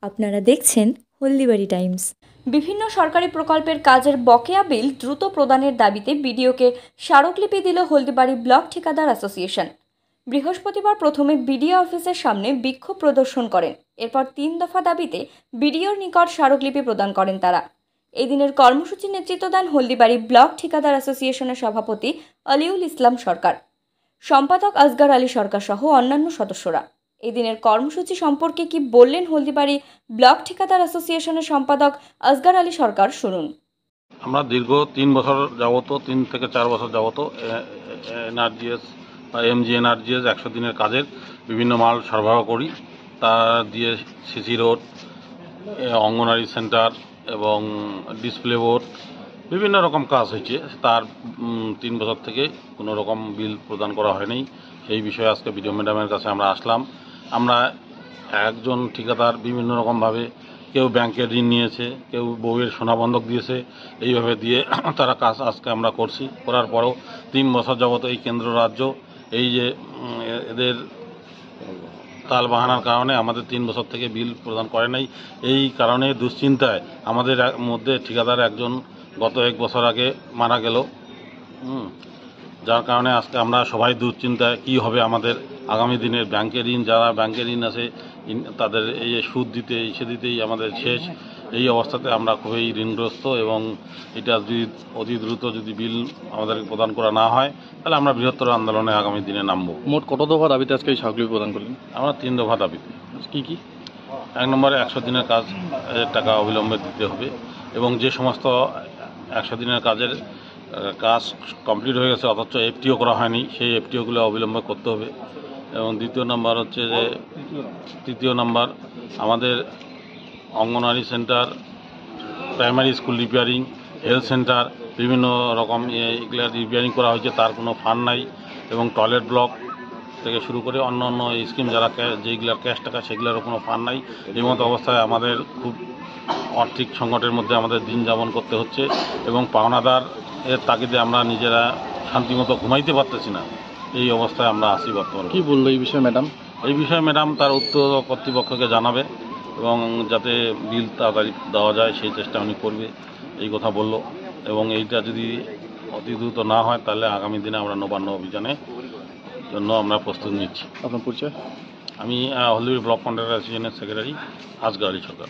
আপনারা দেখছেন হলদিবাড়ি টাইমস। বিভিন্ন সরকারি প্রকল্পের কাজের বকেয়া বিল দ্রুত প্রদানের দাবিতে বিডিওকে স্মারকলিপি দিল হলদিবাড়ি ব্লক ঠিকাদার অ্যাসোসিয়েশন। বৃহস্পতিবার প্রথমে বিডিও অফিসের সামনে বিক্ষোভ প্রদর্শন করেন। এরপর 3 দফা দাবিতে বিডিওর নিকট স্মারকলিপি প্রদান করেন তারা। এই দিনের কর্মসূচির নেতৃত্ব দেন হলদিবাড়ি ব্লক ঠিকাদার অ্যাসোসিয়েশনের সভাপতি আলিউল ইসলাম সরকার, সম্পাদক আসগর আলী সরকার সহ অন্যান্য সদস্যরা। এই দিনের কর্মসূচি সম্পর্কে কি বললেন হলদিবাড়ি ব্লক ঠিকাদার অ্যাসোসিয়েশনের সম্পাদক আসগর আলী সরকার, শুনুন। আমরা দীর্ঘ 3 বছর যাবত 3 থেকে 4 বছর যাবত এনআরজিএস বা এমজিএনআরজিএস 100 দিনের কাজের বিভিন্ন মাল সরবরাহ করি। তা দিয়ে সিসি রোড, অঙ্গনারী সেন্টার এবং ডিসপ্লে বোর্ড বিভিন্ন রকম কাজ হয়েছে। তার 3 বছর থেকে কোনো রকম বিল প্রদান করা হয়নি। সেই বিষয়ে আজকে বিডিও ম্যাডামের কাছে আমরা আসলাম। আমরা একজন ঠিকাদার বিভিন্ন রকমভাবে, কেউ ব্যাংকের ঋণ নিয়েছে, কেউ বউয়ের সোনা বন্ধক দিয়েছে, এইভাবে দিয়ে তারা কাজ আজকে আমরা করছি। করার পরেও 3 বছর যাবত এই কেন্দ্র রাজ্য এই যে এদের তাল বাহানার কারণে আমাদের 3 বছর থেকে বিল প্রদান করে নাই। এই কারণে দুশ্চিন্তায় আমাদের মধ্যে ঠিকাদার একজন গত 1 বছর আগে মারা গেল। যার কারণে আজকে আমরা সবাই দুশ্চিন্তায় কী হবে আমাদের আগামী দিনের ব্যাংকের ঋণ, যারা ব্যাংকের ঋণ আছে তাদের এই সুদ দিতে এসে দিতেই আমাদের শেষ। এই অবস্থাতে আমরা খুবই ঋণগ্রস্ত এবং এটা যদি অতি দ্রুত যদি বিল আমাদের প্রদান করা না হয় তাহলে আমরা বৃহত্তর আন্দোলনে আগামী দিনে নামবো। মোট কত দফা দাবিতে আজকে এই স্মারকলিপি প্রদান করলেন? আমরা 3 দফা দাবিতে। কি কি? 1 নম্বরে 100 দিনের কাজ টাকা অবিলম্বে দিতে হবে এবং যে সমস্ত 100 দিনের কাজের কাজ কমপ্লিট হয়ে গেছে অথচ এফটিও করা হয়নি, সেই এফটিওগুলো অবিলম্বে করতে হবে। এবং তৃতীয় নাম্বার আমাদের anganwadi centre, primary school repairing, health centre বিভিন্ন রকম এগুলো রিপেয়ারিং করা হয়েছে, তার কোনো ফান্ড নাই। এবং টয়লেট ব্লক থেকে শুরু করে অন্য অন্য স্কিম যারা যেগুলোর ক্যাশ টাকা সেগুলোরও কোনো ফান্ড নাই। এই মতো অবস্থায় আমাদের খুব আর্থিক সংকটের মধ্যে আমাদের দিন যাপন করতে হচ্ছে এবং পাওনাদার এর তাগিদে আমরা নিজেরা শান্তিমতো ঘুমাইতে পারতেছি না। এই অবস্থায় আমরা আছি বর্তমানে। কী বললো এই বিষয়ে ম্যাডাম? এই বিষয়ে ম্যাডাম তার উত্তর কর্তৃপক্ষকে জানাবে এবং যাতে বিল তাড়াতাড়ি দেওয়া যায় সেই চেষ্টা উনি করবে, এই কথা বলল। এবং এইটা যদি অতি দ্রুত না হয় তাহলে আগামী দিনে আমরা নবান্ন অভিযানের জন্য আমরা প্রস্তুত নিচ্ছি। আপনার পরিচয়? আমি হলদিবাড়ি ব্লক কন্ট্রাক্টর অ্যাসোসিয়েশনের সেক্রেটারি আসগর আলী সরকার।